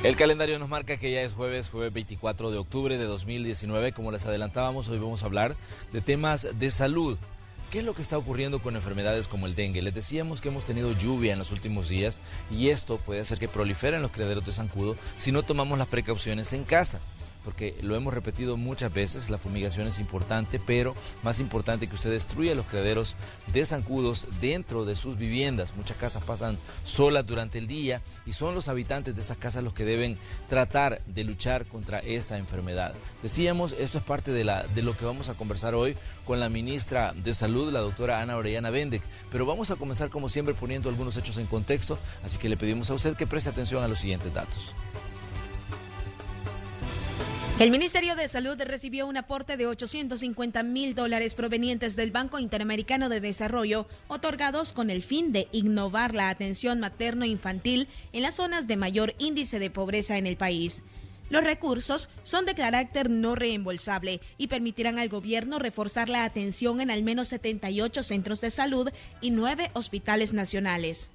El calendario nos marca que ya es jueves 24 de octubre de 2019. Como les adelantábamos, hoy vamos a hablar de temas de salud. ¿Qué es lo que está ocurriendo con enfermedades como el dengue? Les decíamos que hemos tenido lluvia en los últimos días y esto puede hacer que proliferen los criaderos de zancudo si no tomamos las precauciones en casa. Porque lo hemos repetido muchas veces, la fumigación es importante, pero más importante que usted destruya los criaderos de zancudos dentro de sus viviendas. Muchas casas pasan solas durante el día y son los habitantes de esas casas los que deben tratar de luchar contra esta enfermedad. Decíamos, esto es parte de lo que vamos a conversar hoy con la ministra de Salud, la doctora Ana Orellana Vendek, pero vamos a comenzar como siempre poniendo algunos hechos en contexto, así que le pedimos a usted que preste atención a los siguientes datos. El Ministerio de Salud recibió un aporte de $850,000 provenientes del Banco Interamericano de Desarrollo, otorgados con el fin de innovar la atención materno-infantil en las zonas de mayor índice de pobreza en el país. Los recursos son de carácter no reembolsable y permitirán al gobierno reforzar la atención en al menos 78 centros de salud y 9 hospitales nacionales.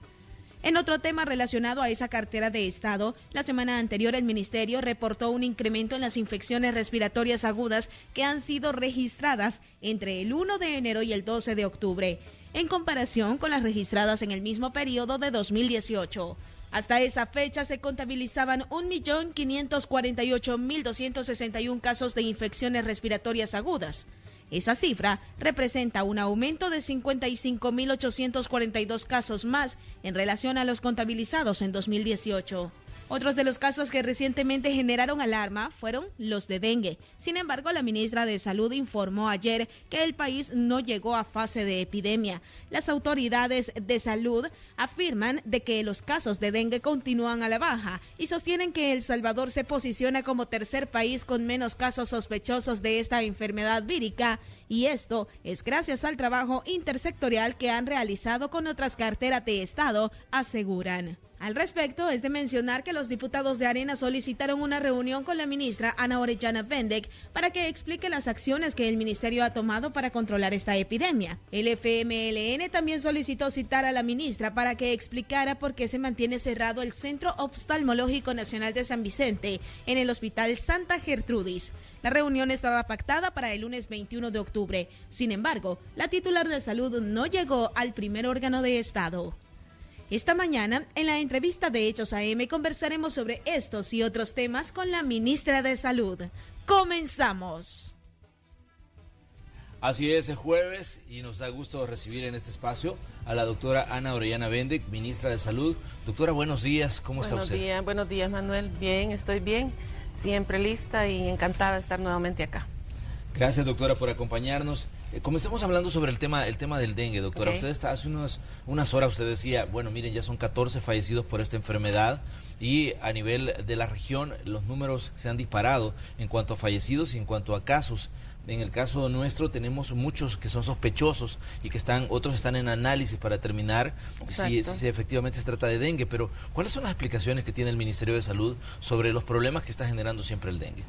En otro tema relacionado a esa cartera de Estado, la semana anterior el Ministerio reportó un incremento en las infecciones respiratorias agudas que han sido registradas entre el 1 de enero y el 12 de octubre, en comparación con las registradas en el mismo periodo de 2018. Hasta esa fecha se contabilizaban 1.548.261 casos de infecciones respiratorias agudas. Esa cifra representa un aumento de 55.842 casos más en relación a los contabilizados en 2018. Otros de los casos que recientemente generaron alarma fueron los de dengue. Sin embargo, la ministra de Salud informó ayer que el país no llegó a fase de epidemia. Las autoridades de salud afirman de que los casos de dengue continúan a la baja y sostienen que El Salvador se posiciona como tercer país con menos casos sospechosos de esta enfermedad vírica, y esto es gracias al trabajo intersectorial que han realizado con otras carteras de Estado, aseguran. Al respecto, es de mencionar que los diputados de Arena solicitaron una reunión con la ministra Ana Orellana Vendek para que explique las acciones que el ministerio ha tomado para controlar esta epidemia. El FMLN también solicitó citar a la ministra para que explicara por qué se mantiene cerrado el Centro Oftalmológico Nacional de San Vicente en el Hospital Santa Gertrudis. La reunión estaba pactada para el lunes 21 de octubre. Sin embargo, la titular de salud no llegó al primer órgano de Estado. Esta mañana, en la entrevista de Hechos AM, conversaremos sobre estos y otros temas con la ministra de Salud. ¡Comenzamos! Así es jueves y nos da gusto recibir en este espacio a la doctora Ana Orellana Vendek, ministra de Salud. Doctora, buenos días, ¿cómo está usted? Buenos días, Manuel. Bien, estoy bien, siempre lista y encantada de estar nuevamente acá. Gracias, doctora, por acompañarnos. Comencemos hablando sobre el tema del dengue, doctora. Okay. Usted está hace unas horas, usted decía, bueno, miren, ya son 14 fallecidos por esta enfermedad y a nivel de la región los números se han disparado en cuanto a fallecidos y en cuanto a casos. En el caso nuestro tenemos muchos que son sospechosos y que otros están en análisis para determinar si efectivamente se trata de dengue. Pero, ¿cuáles son las explicaciones que tiene el Ministerio de Salud sobre los problemas que está generando siempre el dengue?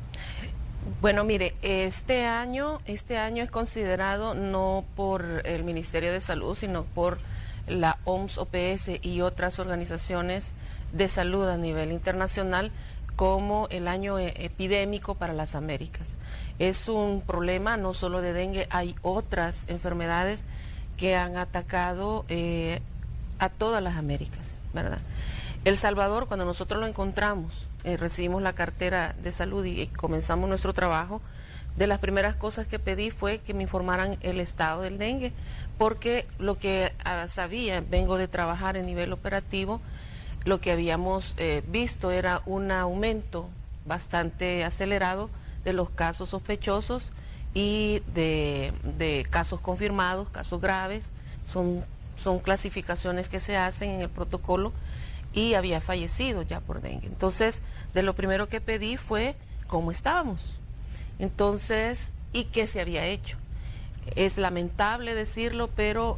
Bueno, mire, este año es considerado no por el Ministerio de Salud, sino por la OMS-OPS y otras organizaciones de salud a nivel internacional como el año epidémico para las Américas. Es un problema no solo de dengue, hay otras enfermedades que han atacado a todas las Américas, ¿verdad? El Salvador, cuando nosotros lo encontramos, recibimos la cartera de salud y comenzamos nuestro trabajo, de las primeras cosas que pedí fue que me informaran el estado del dengue, porque lo que sabía, vengo de trabajar en nivel operativo, lo que habíamos visto era un aumento bastante acelerado de los casos sospechosos y de casos confirmados, casos graves, son clasificaciones que se hacen en el protocolo, y había fallecido ya por dengue. Entonces, de lo primero que pedí fue cómo estábamos. Entonces, y qué se había hecho. Es lamentable decirlo, pero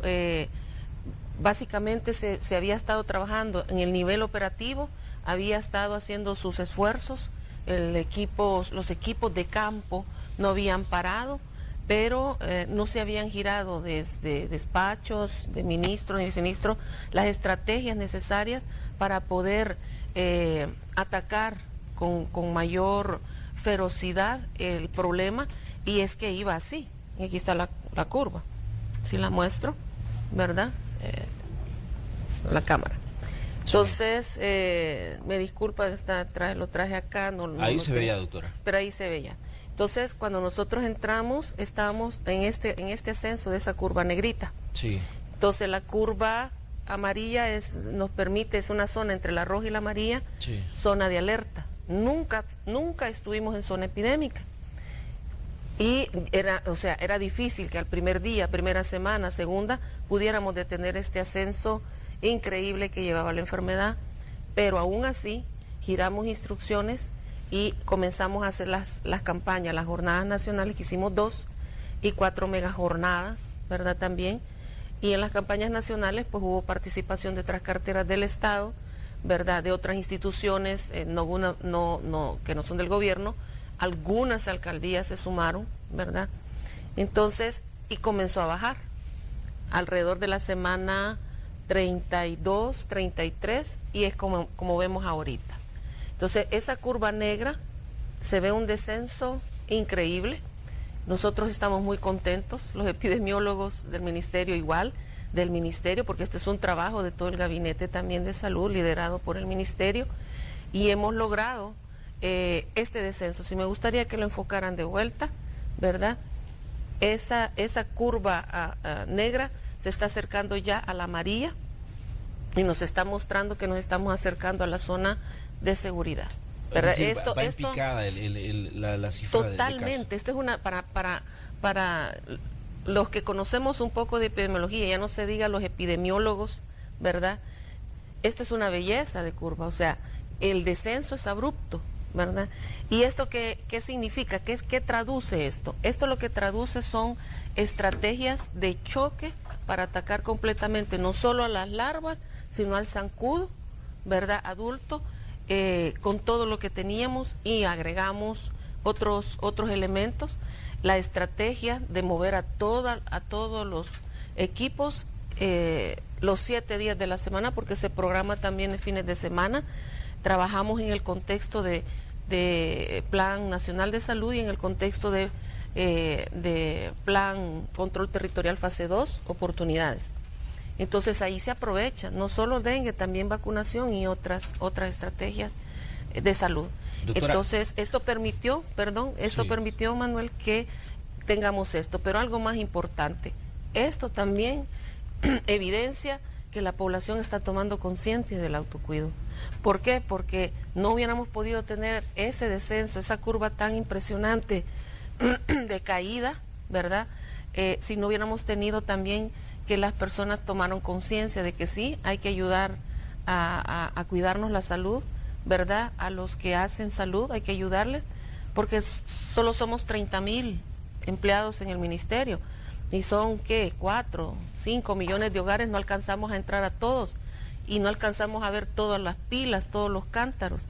básicamente se había estado trabajando en el nivel operativo, había estado haciendo sus esfuerzos, los equipos de campo no habían parado, pero no se habían girado desde despachos de ministros y viceministros las estrategias necesarias para poder atacar con mayor ferocidad el problema, y es que iba así. Y aquí está la curva, si la muestro, ¿verdad? La cámara. Entonces, me disculpa, lo traje acá. Ahí se veía, doctora. Pero ahí se veía. Entonces, cuando nosotros entramos, estábamos en este ascenso de esa curva negrita. Sí. Entonces, la curva amarilla nos permite, es una zona entre la roja y la amarilla, Sí. zona de alerta. Nunca estuvimos en zona epidémica. Y era difícil que al primer día, primera semana, segunda, pudiéramos detener este ascenso increíble que llevaba la enfermedad, pero aún así giramos instrucciones y comenzamos a hacer las campañas, las jornadas nacionales, que hicimos 2 y 4 megajornadas, ¿verdad? También. Y en las campañas nacionales pues hubo participación de otras carteras del Estado, ¿verdad? De otras instituciones, que no son del gobierno. Algunas alcaldías se sumaron, ¿verdad? Entonces, y comenzó a bajar. Alrededor de la semana 32, 33, y es como vemos ahorita. Entonces, esa curva negra, se ve un descenso increíble. Nosotros estamos muy contentos, los epidemiólogos del ministerio igual, porque este es un trabajo de todo el gabinete también de salud, liderado por el ministerio, y hemos logrado este descenso. Si me gustaría que lo enfocaran de vuelta, ¿verdad? Esa curva negra se está acercando ya a la amarilla y nos está mostrando que nos estamos acercando a la zona de seguridad. ¿Verdad? Es decir, va en picada la cifra totalmente. Esto es para los que conocemos un poco de epidemiología, ya no se diga los epidemiólogos, ¿verdad? Esto es una belleza de curva, o sea, el descenso es abrupto, ¿verdad? ¿Y esto qué significa? ¿Qué traduce esto? Esto lo que traduce son estrategias de choque para atacar completamente no solo a las larvas, sino al zancudo, ¿verdad? Adulto, con todo lo que teníamos, y agregamos otros elementos. La estrategia de mover a todos los equipos los 7 días de la semana, porque se programa también en fines de semana. Trabajamos en el contexto de Plan Nacional de Salud y en el contexto de Plan Control Territorial Fase 2, oportunidades. Entonces ahí se aprovecha, no solo dengue, también vacunación y otras estrategias de salud. Doctora, entonces esto permitió, Manuel, que tengamos esto, pero algo más importante, esto también evidencia que la población está tomando conciencia del autocuido. ¿Por qué? Porque no hubiéramos podido tener ese descenso, esa curva tan impresionante de caída, ¿verdad? Si no hubiéramos tenido también que las personas tomaron conciencia de que sí, hay que ayudar a cuidarnos la salud, ¿verdad? A los que hacen salud hay que ayudarles, porque solo somos 30,000 empleados en el ministerio, y son, ¿qué? 4, 5 millones de hogares, no alcanzamos a entrar a todos, y no alcanzamos a ver todas las pilas, todos los cántaros,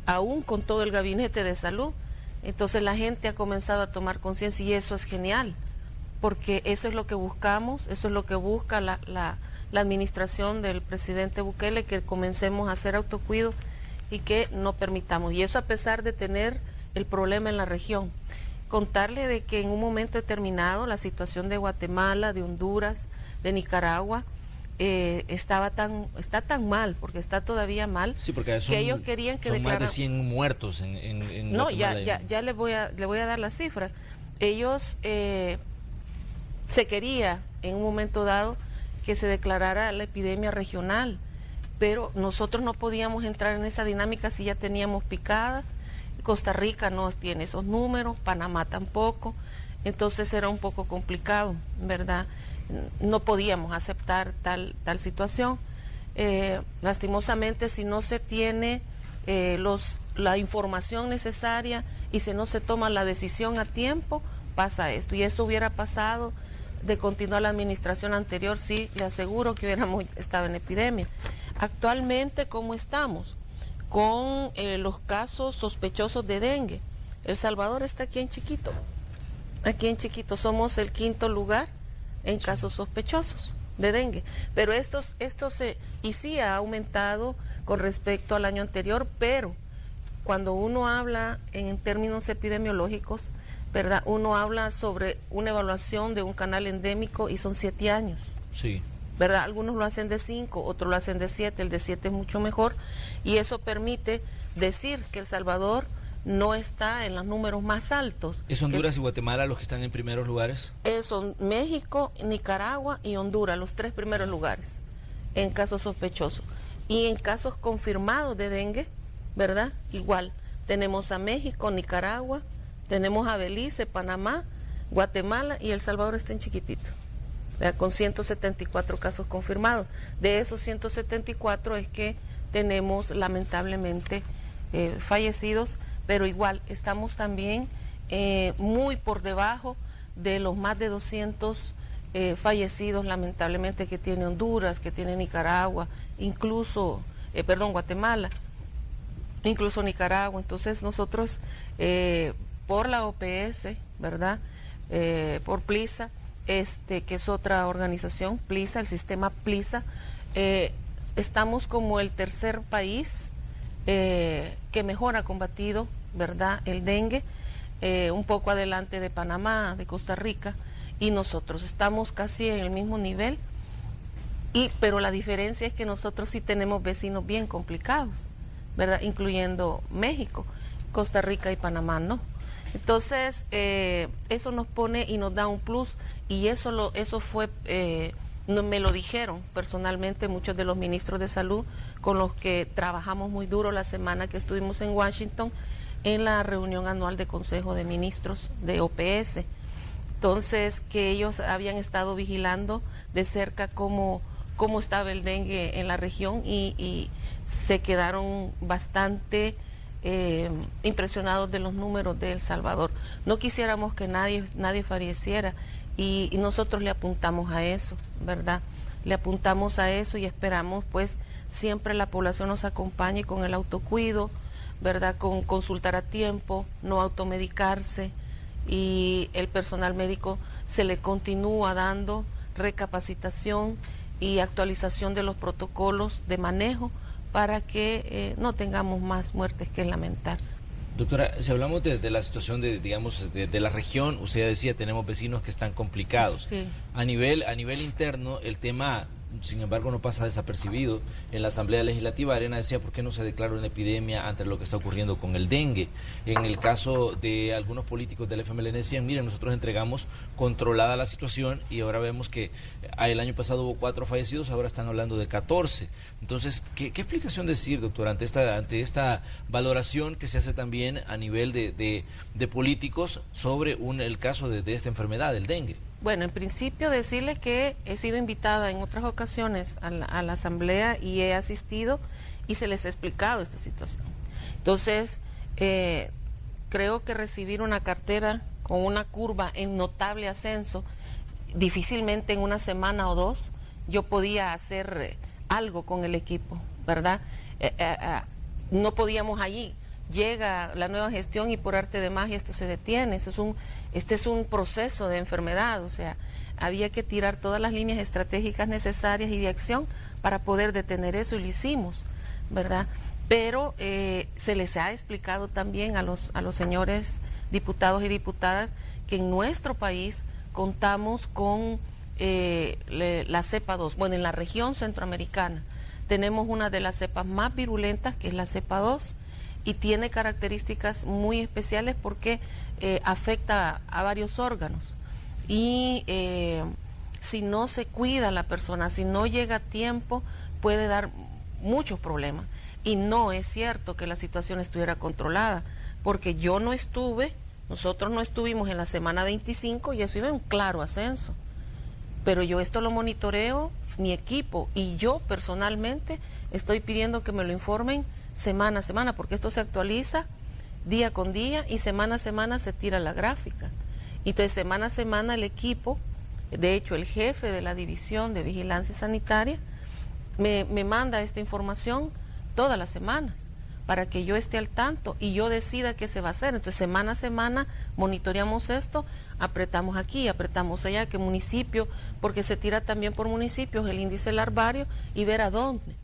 aún con todo el gabinete de salud. Entonces la gente ha comenzado a tomar conciencia, y eso es genial, porque eso es lo que buscamos, eso es lo que busca la administración del presidente Bukele, que comencemos a hacer autocuido y que no permitamos. Y eso a pesar de tener el problema en la región. Contarle de que en un momento determinado la situación de Guatemala, de Honduras, de Nicaragua, está tan mal, porque está todavía mal, sí, porque que ellos querían que son más de 100 muertos en no, Guatemala. ya le voy a dar las cifras. Ellos se quería en un momento dado que se declarara la epidemia regional, pero nosotros no podíamos entrar en esa dinámica si ya teníamos picada. Costa Rica no tiene esos números, Panamá tampoco, entonces era un poco complicado, ¿verdad? No podíamos aceptar tal situación. Lastimosamente, si no se tiene la información necesaria y si no se toma la decisión a tiempo, pasa esto. Y eso hubiera pasado de continuar la administración anterior, sí, le aseguro que hubiéramos estado en epidemia. Actualmente, ¿cómo estamos? Con los casos sospechosos de dengue. El Salvador está aquí en chiquito. Aquí en Chiquito somos el 5.º lugar en casos sospechosos de dengue, pero y sí ha aumentado con respecto al año anterior, pero cuando uno habla en términos epidemiológicos, ¿verdad? Uno habla sobre una evaluación de un canal endémico y son 7 años. Sí. ¿Verdad? Algunos lo hacen de 5, otros lo hacen de 7, el de 7 es mucho mejor y eso permite decir que El Salvador no está en los números más altos. ¿Es Honduras y Guatemala los que están en primeros lugares? Son México, Nicaragua y Honduras, los 3 primeros lugares en casos sospechosos. Y en casos confirmados de dengue, ¿verdad? Igual, tenemos a México, Nicaragua, tenemos a Belice, Panamá, Guatemala y El Salvador está en chiquitito, ¿verdad? Con 174 casos confirmados. De esos 174 es que tenemos lamentablemente fallecidos, pero igual estamos también muy por debajo de los más de 200 fallecidos lamentablemente que tiene Honduras, que tiene Nicaragua, incluso, Guatemala, incluso Nicaragua. Entonces nosotros por la OPS, ¿verdad? Por PLISA, que es otra organización, PLISA, el sistema PLISA, estamos como el tercer país que mejor ha combatido, ¿verdad?, el dengue, un poco adelante de Panamá, de Costa Rica, y nosotros estamos casi en el mismo nivel, pero la diferencia es que nosotros sí tenemos vecinos bien complicados, ¿verdad?, incluyendo México, Costa Rica y Panamá no. Entonces, eso nos pone y nos da un plus, y eso fue, me lo dijeron personalmente muchos de los ministros de salud con los que trabajamos muy duro la semana que estuvimos en Washington en la reunión anual de Consejo de Ministros de OPS. Entonces, que ellos habían estado vigilando de cerca cómo estaba el dengue en la región y se quedaron bastante impresionados de los números de El Salvador. No quisiéramos que nadie falleciera y nosotros le apuntamos a eso, ¿verdad? Le apuntamos a eso y esperamos pues siempre la población nos acompañe con el autocuido, ¿verdad? Con consultar a tiempo, no automedicarse, y el personal médico se le continúa dando recapacitación y actualización de los protocolos de manejo para que no tengamos más muertes que lamentar. Doctora, si hablamos de la situación de la región, usted decía, tenemos vecinos que están complicados. Sí. A nivel interno, el tema, sin embargo, no pasa desapercibido. En la Asamblea Legislativa, Arena decía, ¿por qué no se declara una epidemia ante lo que está ocurriendo con el dengue? En el caso de algunos políticos del FMLN decían, miren, nosotros entregamos controlada la situación y ahora vemos que el año pasado hubo 4 fallecidos, ahora están hablando de 14. Entonces, ¿qué explicación decir, doctora, ante esta valoración que se hace también a nivel de políticos sobre el caso de esta enfermedad, el dengue? Bueno, en principio decirles que he sido invitada en otras ocasiones a la asamblea y he asistido y se les ha explicado esta situación. Entonces, creo que recibir una cartera con una curva en notable ascenso, difícilmente en una semana o 2 yo podía hacer algo con el equipo, ¿verdad? No podíamos allí. Llega la nueva gestión y por arte de magia esto se detiene. Este es un proceso de enfermedad, o sea, había que tirar todas las líneas estratégicas necesarias y de acción para poder detener eso y lo hicimos, ¿verdad? Pero se les ha explicado también a los señores diputados y diputadas que en nuestro país contamos con la cepa 2. Bueno, en la región centroamericana tenemos una de las cepas más virulentas, que es la cepa 2, y tiene características muy especiales porque afecta a varios órganos. Y si no se cuida la persona, si no llega a tiempo, puede dar muchos problemas. Y no es cierto que la situación estuviera controlada, porque nosotros no estuvimos en la semana 25 y eso iba en un claro ascenso. Pero yo esto lo monitoreo, mi equipo, y yo personalmente estoy pidiendo que me lo informen semana a semana, porque esto se actualiza día con día y semana a semana se tira la gráfica. Entonces, semana a semana el equipo, de hecho el jefe de la División de Vigilancia Sanitaria, me manda esta información todas las semanas, para que yo esté al tanto y yo decida qué se va a hacer. Entonces, semana a semana monitoreamos esto, apretamos aquí, apretamos allá, qué municipio, porque se tira también por municipios el índice larvario y ver a dónde.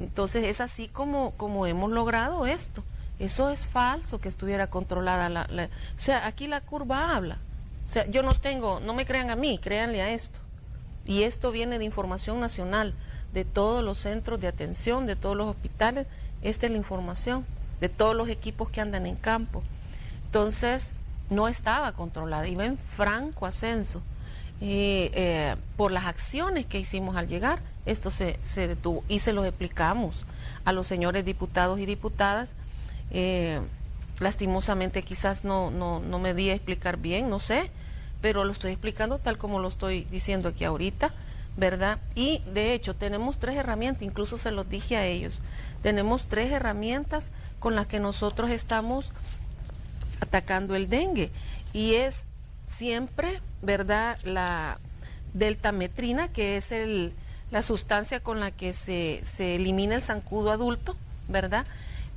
Entonces, es así como hemos logrado esto. Eso es falso que estuviera controlada o sea, aquí la curva habla. O sea, yo no me crean a mí, créanle a esto. Y esto viene de información nacional, de todos los centros de atención, de todos los hospitales. Esta es la información de todos los equipos que andan en campo. Entonces, no estaba controlada, iba en franco ascenso. Por las acciones que hicimos al llegar, esto se detuvo y se los explicamos a los señores diputados y diputadas. Lastimosamente quizás no me di a explicar bien, no sé, pero lo estoy explicando tal como lo estoy diciendo aquí ahorita, ¿verdad? Y de hecho tenemos 3 herramientas, incluso se los dije a ellos, tenemos 3 herramientas con las que nosotros estamos atacando el dengue, y es siempre, ¿verdad?, la deltametrina, que es la sustancia con la que se elimina el zancudo adulto, ¿verdad?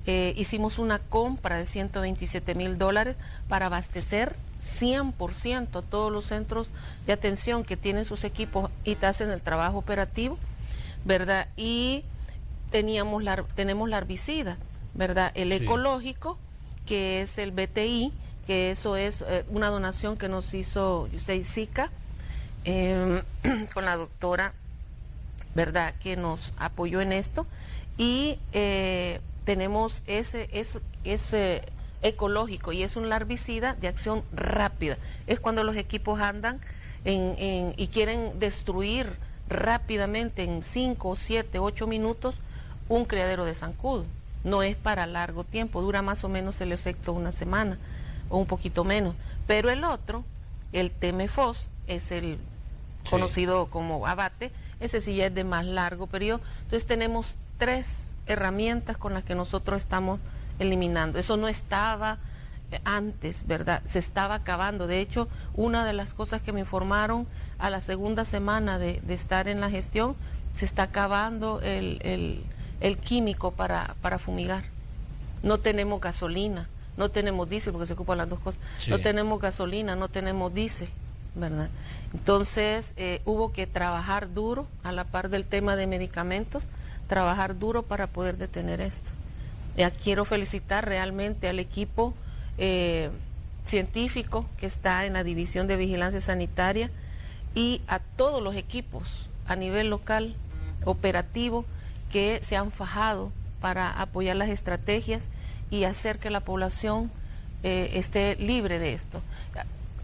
Hicimos una compra de $127,000 para abastecer 100% todos los centros de atención que tienen sus equipos y hacen el trabajo operativo, ¿verdad? Y tenemos la herbicida, ¿verdad? El ecológico, que es el BTI, que eso es una donación que nos hizo Yusei Zika, con la doctora, ¿verdad?, que nos apoyó en esto. Y tenemos ese ecológico, y es un herbicida de acción rápida. Es cuando los equipos andan y quieren destruir rápidamente en 5, 7, 8 minutos un criadero de zancudo. No es para largo tiempo, dura más o menos el efecto una semana o un poquito menos. Pero el otro, el Temefos, es el conocido como abate, ese sí ya es de más largo periodo. Entonces tenemos 3 herramientas con las que nosotros estamos eliminando. Eso no estaba antes, ¿verdad? Se estaba acabando. De hecho, una de las cosas que me informaron a la segunda semana de estar en la gestión, se está acabando el químico para fumigar. No tenemos gasolina, no tenemos diésel, porque se ocupan las dos cosas. Sí. No tenemos gasolina, no tenemos diésel, ¿verdad? Entonces, hubo que trabajar duro, a la par del tema de medicamentos, trabajar duro para poder detener esto. Ya quiero felicitar realmente al equipo científico que está en la División de Vigilancia Sanitaria y a todos los equipos a nivel local, operativo, que se han fajado para apoyar las estrategias y hacer que la población esté libre de esto.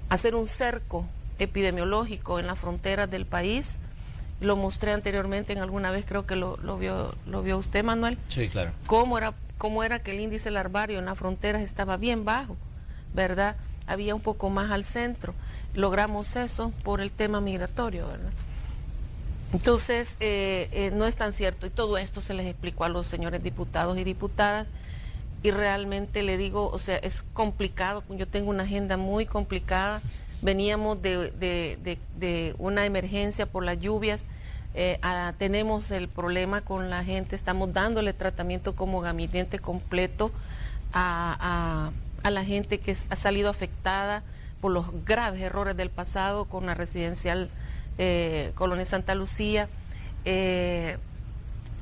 Hacer un cerco epidemiológico en las fronteras del país, lo mostré anteriormente en alguna vez, creo que lo vio usted, Manuel. Sí, claro. Cómo era que el índice larvario en las fronteras estaba bien bajo, ¿verdad? Había un poco más al centro. Logramos eso por el tema migratorio, ¿verdad? Entonces, no es tan cierto, y todo esto se les explicó a los señores diputados y diputadas, y realmente le digo, o sea, es complicado. Yo tengo una agenda muy complicada. Veníamos de una emergencia por las lluvias, tenemos el problema con la gente, estamos dándole tratamiento como gabinete completo a la gente que ha salido afectada por los graves errores del pasado con la residencial Colonia Santa Lucía.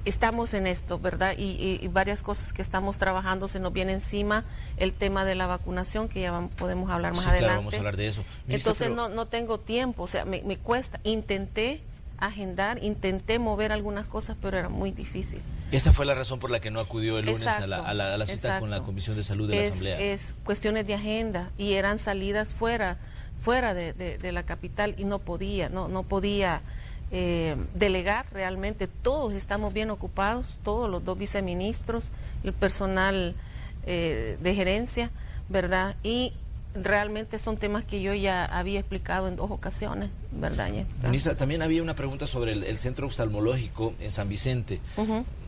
Estamos en esto, ¿verdad? Y varias cosas que estamos trabajando. Se nos viene encima el tema de la vacunación, que ya podemos hablar más adelante. Claro, vamos a hablar de eso. Ministra, entonces no tengo tiempo, o sea, me cuesta. Intenté agendar, intenté mover algunas cosas, pero era muy difícil. Esa fue la razón por la que no acudió el lunes exacto, a la cita con la Comisión de Salud de la Asamblea. Es cuestiones de agenda, y eran salidas fuera de la capital, y no podía delegar realmente. Todos estamos bien ocupados, todos los 2 viceministros, el personal de gerencia, ¿verdad? Y realmente son temas que yo ya había explicado en 2 ocasiones, ¿verdad? Ministra, también había una pregunta sobre el centro oftalmológico en San Vicente.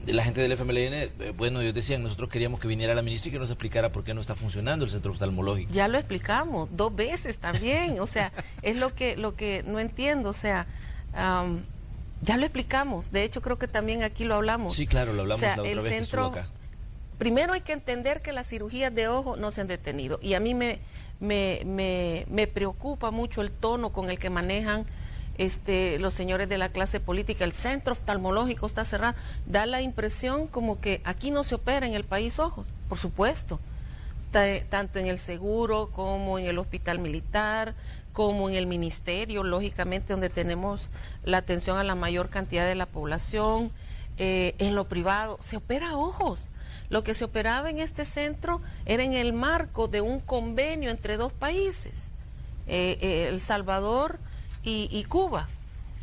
La gente del FMLN, bueno, ellos decían, nosotros queríamos que viniera la ministra y que nos explicara por qué no está funcionando el centro oftalmológico. Ya lo explicamos 2 veces también, o sea, es lo que no entiendo, o sea, ya lo explicamos. De hecho, creo que también aquí lo hablamos. Sí, claro, lo hablamos, o sea, la otra vez que estuvo acá. primero hay que entender que las cirugías de ojo no se han detenido. Y a mí me preocupa mucho el tono con el que manejan los señores de la clase política. El centro oftalmológico está cerrado. Da la impresión como que aquí no se opera en el país ojos. Por supuesto. Tanto en el seguro como en el hospital militar, como en el ministerio, lógicamente, donde tenemos la atención a la mayor cantidad de la población. En lo privado se opera ojos. Lo que se operaba en este centro era en el marco de un convenio entre dos países, El Salvador y Cuba.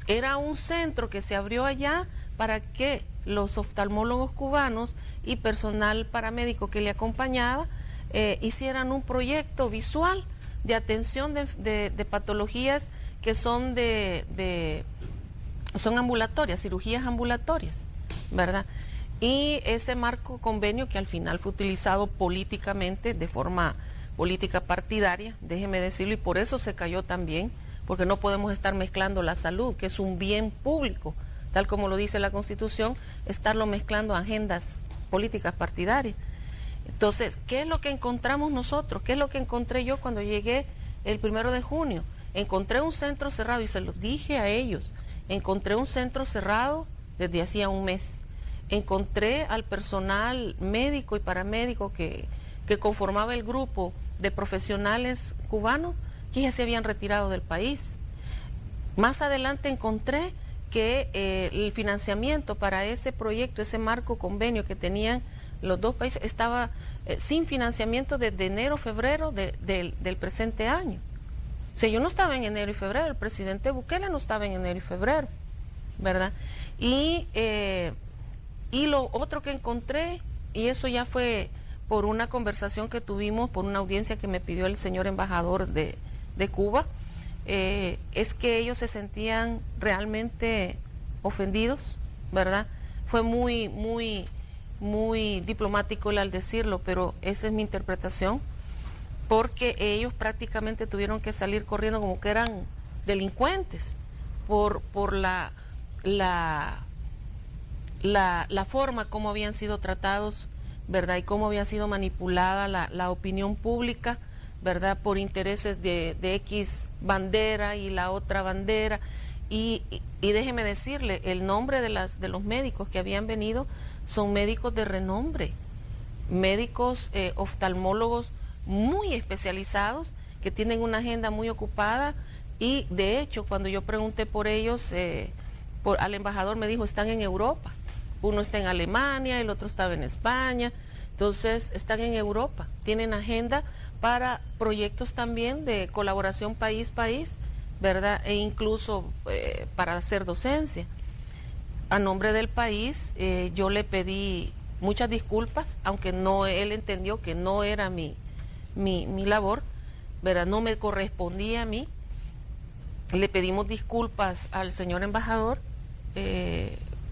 Era un centro que se abrió allá para que los oftalmólogos cubanos y personal paramédico que le acompañaba hicieran un proyecto visual de atención de patologías que son son ambulatorias, cirugías ambulatorias, ¿verdad? Y ese marco convenio que al final fue utilizado políticamente, de forma política partidaria, déjeme decirlo, y por eso se cayó también, porque no podemos estar mezclando la salud, que es un bien público, tal como lo dice la Constitución, estarlo mezclando a agendas políticas partidarias. Entonces, ¿qué es lo que encontramos nosotros? ¿Qué es lo que encontré yo cuando llegué el 1 de junio? Encontré un centro cerrado, y se los dije a ellos, encontré un centro cerrado desde hacía un mes. Encontré al personal médico y paramédico que conformaba el grupo de profesionales cubanos que ya se habían retirado del país. Más adelante encontré que el financiamiento para ese proyecto, ese marco convenio que tenían los dos países, estaba sin financiamiento desde enero, febrero del presente año. O sea, yo no estaba en enero y febrero, el presidente Bukele no estaba en enero y febrero, ¿verdad? Y lo otro que encontré, y eso ya fue por una conversación que tuvimos, por una audiencia que me pidió el señor embajador de Cuba, es que ellos se sentían realmente ofendidos, ¿verdad? Fue muy diplomático él al decirlo, pero esa es mi interpretación, porque ellos prácticamente tuvieron que salir corriendo como que eran delincuentes por la forma como habían sido tratados, ¿verdad? Y cómo había sido manipulada la opinión pública, ¿verdad? Por intereses de X bandera y la otra bandera. Y déjeme decirle, el nombre de los médicos que habían venido son médicos de renombre, médicos oftalmólogos muy especializados, que tienen una agenda muy ocupada, y de hecho cuando yo pregunté por ellos, al embajador me dijo, están en Europa. Uno está en Alemania, el otro estaba en España, entonces están en Europa, tienen agenda para proyectos también de colaboración país-país, ¿verdad? E incluso para hacer docencia. A nombre del país, yo le pedí muchas disculpas, aunque él entendió que no era mi labor, ¿verdad? No me correspondía a mí. Le pedimos disculpas al señor embajador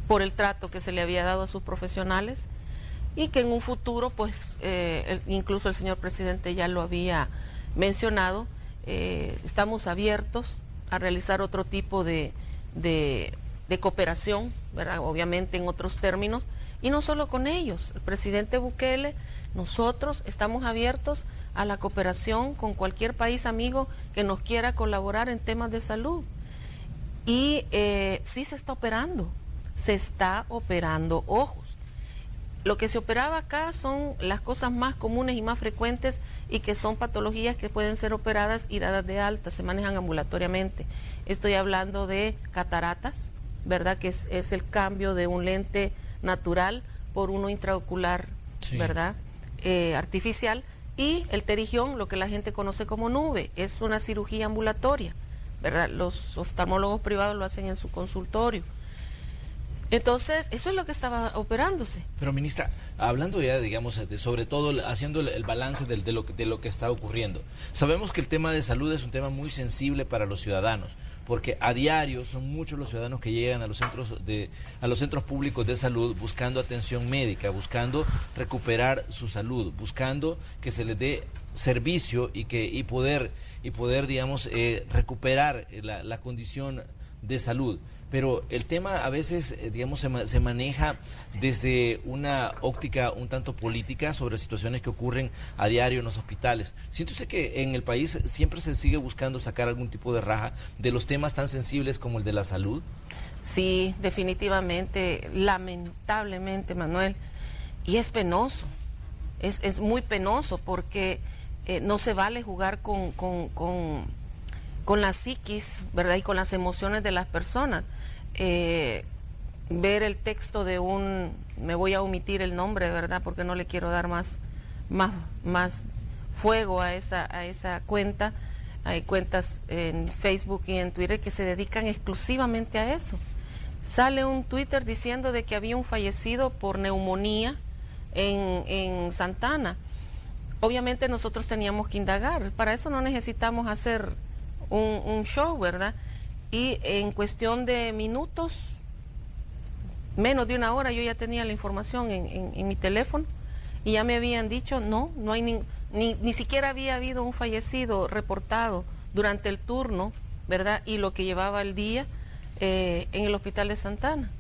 por el trato que se le había dado a sus profesionales, y que en un futuro, pues, incluso el señor presidente ya lo había mencionado, estamos abiertos a realizar otro tipo de cooperación, ¿verdad? Obviamente en otros términos, y no solo con ellos. El presidente Bukele, nosotros estamos abiertos a la cooperación con cualquier país amigo que nos quiera colaborar en temas de salud. Y sí se está operando ojos. Lo que se operaba acá son las cosas más comunes y más frecuentes, y que son patologías que pueden ser operadas y dadas de alta, se manejan ambulatoriamente. Estoy hablando de cataratas, ¿verdad? Que es el cambio de un lente natural por uno intraocular, sí, ¿verdad? Artificial. Y el pterigión, lo que la gente conoce como nube, es una cirugía ambulatoria, ¿verdad? Los oftalmólogos privados lo hacen en su consultorio. Entonces, eso es lo que estaba operándose. Pero, ministra, hablando ya, digamos, sobre todo haciendo el balance de lo que está ocurriendo, sabemos que el tema de salud es un tema muy sensible para los ciudadanos, porque a diario son muchos los ciudadanos que llegan a los centros públicos de salud buscando atención médica, buscando recuperar su salud, buscando que se les dé servicio y poder digamos, recuperar la condición de salud. pero el tema a veces, digamos, se maneja desde una óptica un tanto política sobre situaciones que ocurren a diario en los hospitales. ¿Siente usted que en el país siempre se sigue buscando sacar algún tipo de raja de los temas tan sensibles como el de la salud? Sí, definitivamente, lamentablemente, Manuel, y es penoso, es muy penoso porque no se vale jugar con la psiquis, ¿verdad? Y con las emociones de las personas. Ver el texto de me voy a omitir el nombre, ¿verdad? Porque no le quiero dar más fuego a esa cuenta. Hay cuentas en Facebook y en Twitter que se dedican exclusivamente a eso. Sale un Twitter diciendo de que había un fallecido por neumonía en Santa Ana. Obviamente nosotros teníamos que indagar, para eso no necesitamos hacer un show, ¿verdad? Y en cuestión de minutos, menos de una hora, yo ya tenía la información en mi teléfono y ya me habían dicho, no hay ni siquiera había habido un fallecido reportado durante el turno, ¿verdad? Y lo que llevaba el día en el hospital de Santa Ana,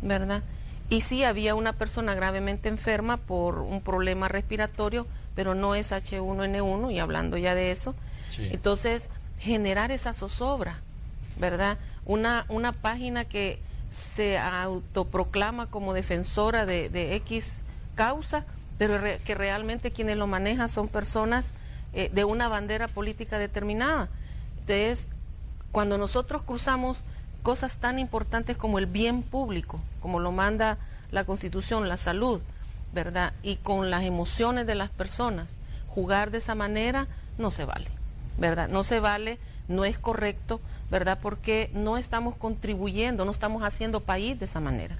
¿verdad? Y sí había una persona gravemente enferma por un problema respiratorio, pero no es H1N1, y hablando ya de eso, sí. Entonces generar esa zozobra, ¿verdad? Una página que se autoproclama como defensora de X causa, pero que realmente quienes lo manejan son personas de una bandera política determinada. Entonces, cuando nosotros cruzamos cosas tan importantes como el bien público, como lo manda la Constitución, la salud, ¿verdad? Y con las emociones de las personas, jugar de esa manera no se vale, ¿verdad? No se vale, no es correcto, ¿verdad? Porque no estamos contribuyendo, no estamos haciendo país de esa manera,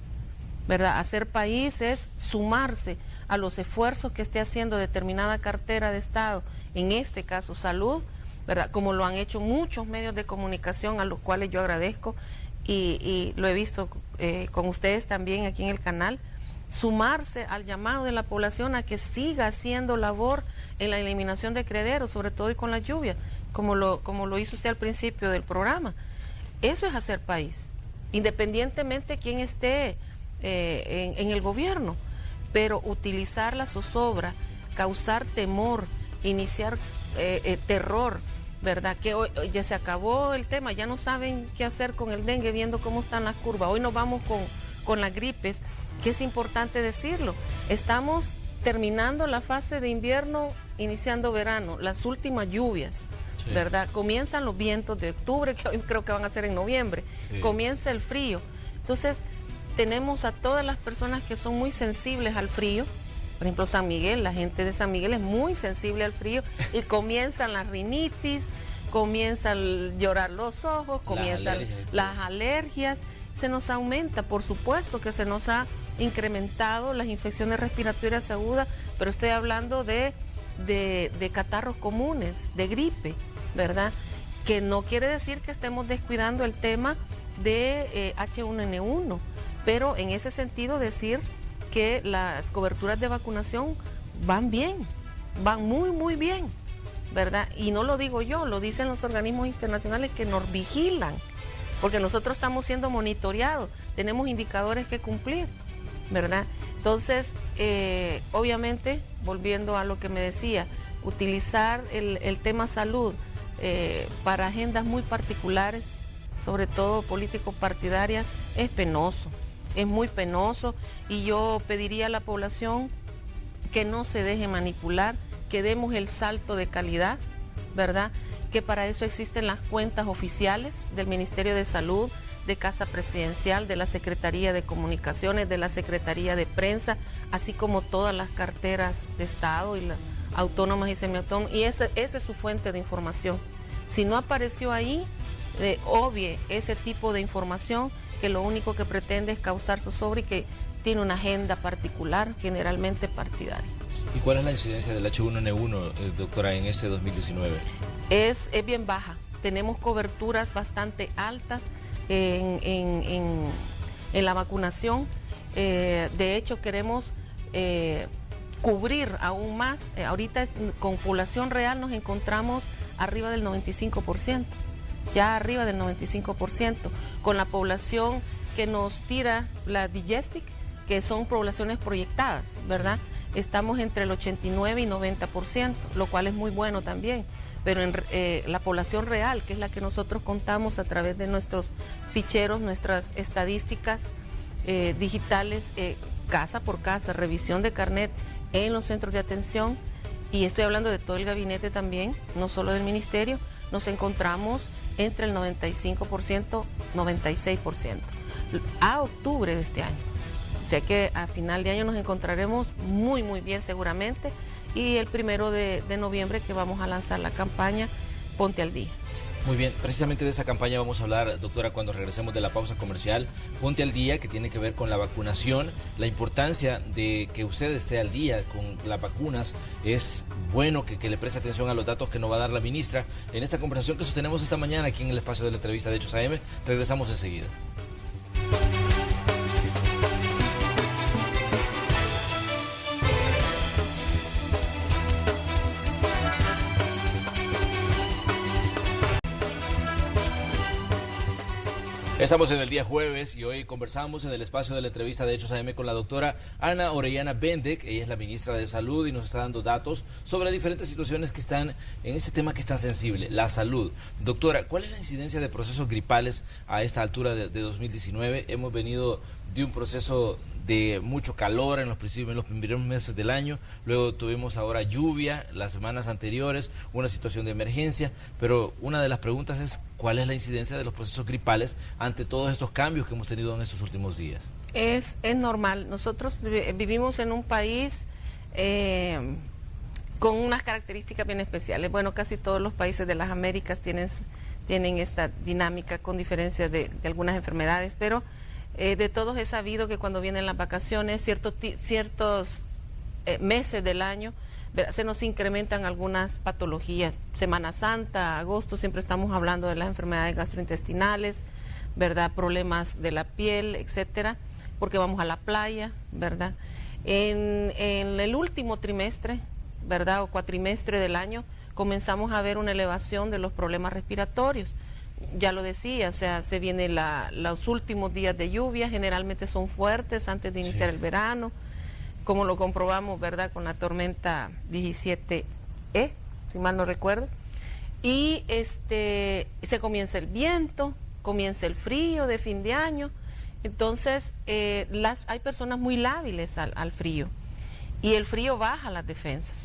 ¿verdad? Hacer país es sumarse a los esfuerzos que esté haciendo determinada cartera de Estado, en este caso salud, ¿verdad? Como lo han hecho muchos medios de comunicación, a los cuales yo agradezco y lo he visto con ustedes también aquí en el canal, sumarse al llamado de la población a que siga haciendo labor en la eliminación de crederos, sobre todo y con la lluvia, como lo hizo usted al principio del programa. Eso es hacer país, independientemente de quién esté en el gobierno, pero utilizar la zozobra, causar temor, iniciar terror, ¿verdad? Que hoy ya se acabó el tema, ya no saben qué hacer con el dengue, viendo cómo están las curvas. Hoy nos vamos con las gripes, que es importante decirlo. Estamos terminando la fase de invierno, iniciando verano, las últimas lluvias, sí, ¿verdad? Comienzan los vientos de octubre, que hoy creo que van a ser en noviembre, sí. Comienza el frío. Entonces, tenemos a todas las personas que son muy sensibles al frío. Por ejemplo, San Miguel, la gente de San Miguel es muy sensible al frío y comienzan las rinitis, comienzan a llorar los ojos, comienzan las alergias. Se nos aumenta, por supuesto que se nos ha incrementado las infecciones respiratorias agudas, pero estoy hablando de catarros comunes, de gripe, ¿verdad? Que no quiere decir que estemos descuidando el tema de H1N1, pero en ese sentido decir que las coberturas de vacunación van bien, van muy, muy bien, ¿verdad? Y no lo digo yo, lo dicen los organismos internacionales que nos vigilan, porque nosotros estamos siendo monitoreados, tenemos indicadores que cumplir, ¿verdad? Entonces, obviamente, volviendo a lo que me decía, utilizar el tema salud para agendas muy particulares, sobre todo político-partidarias, es penoso, es muy penoso, y yo pediría a la población que no se deje manipular, que demos el salto de calidad, ¿verdad? Que para eso existen las cuentas oficiales del Ministerio de Salud, de Casa Presidencial, de la Secretaría de Comunicaciones, de la Secretaría de Prensa, así como todas las carteras de Estado y las autónomas y semiautónomas, y esa es su fuente de información. Si no apareció ahí, obvie ese tipo de información que lo único que pretende es causar zozobra y que tiene una agenda particular, generalmente partidaria. ¿Y cuál es la incidencia del H1N1, doctora, en ese 2019? Es bien baja. Tenemos coberturas bastante altas en la vacunación. De hecho, queremos cubrir aún más. Ahorita con población real nos encontramos arriba del 95%, ya arriba del 95%, con la población que nos tira la Digestic, que son poblaciones proyectadas, ¿verdad? Estamos entre el 89 y 90%, lo cual es muy bueno también, pero en la población real, que es la que nosotros contamos a través de nuestros ficheros, nuestras estadísticas digitales, casa por casa, revisión de carnet en los centros de atención, y estoy hablando de todo el gabinete también, no solo del ministerio, nos encontramos entre el 95%, 96% a octubre de este año. O sea que a final de año nos encontraremos muy bien seguramente, y el 1 de noviembre que vamos a lanzar la campaña Ponte al Día. Muy bien, precisamente de esa campaña vamos a hablar, doctora, cuando regresemos de la pausa comercial. Ponte al Día, que tiene que ver con la vacunación, la importancia de que usted esté al día con las vacunas. Es bueno que le preste atención a los datos que nos va a dar la ministra en esta conversación que sostenemos esta mañana aquí en el espacio de la entrevista de Hechos AM. Regresamos enseguida. Estamos en el día jueves y hoy conversamos en el espacio de la entrevista de Hechos AM con la doctora Ana Orellana Bendek. Ella es la ministra de Salud y nos está dando datos sobre diferentes situaciones que están en este tema que es tan sensible, la salud. Doctora, ¿cuál es la incidencia de procesos gripales a esta altura de 2019? Hemos venido de un proceso de mucho calor en los primeros meses del año, luego tuvimos ahora lluvia las semanas anteriores, una situación de emergencia, pero una de las preguntas es ¿cuál es la incidencia de los procesos gripales ante todos estos cambios que hemos tenido en estos últimos días? Es normal. Nosotros vivimos en un país con unas características bien especiales. Bueno, casi todos los países de las Américas tienen esta dinámica, con diferencia de algunas enfermedades, pero de todos he sabido que cuando vienen las vacaciones, ciertos meses del año, se nos incrementan algunas patologías. Semana Santa, agosto, siempre estamos hablando de las enfermedades gastrointestinales, ¿verdad? Problemas de la piel, etcétera, porque vamos a la playa, ¿verdad? En el último trimestre, ¿verdad? O cuatrimestre del año, comenzamos a ver una elevación de los problemas respiratorios. Ya lo decía, o sea, se vienen los últimos días de lluvia, generalmente son fuertes antes de iniciar el verano, como lo comprobamos, ¿verdad?, con la tormenta 17E, si mal no recuerdo, y se comienza el viento, comienza el frío de fin de año. Entonces hay personas muy lábiles al frío, y el frío baja las defensas,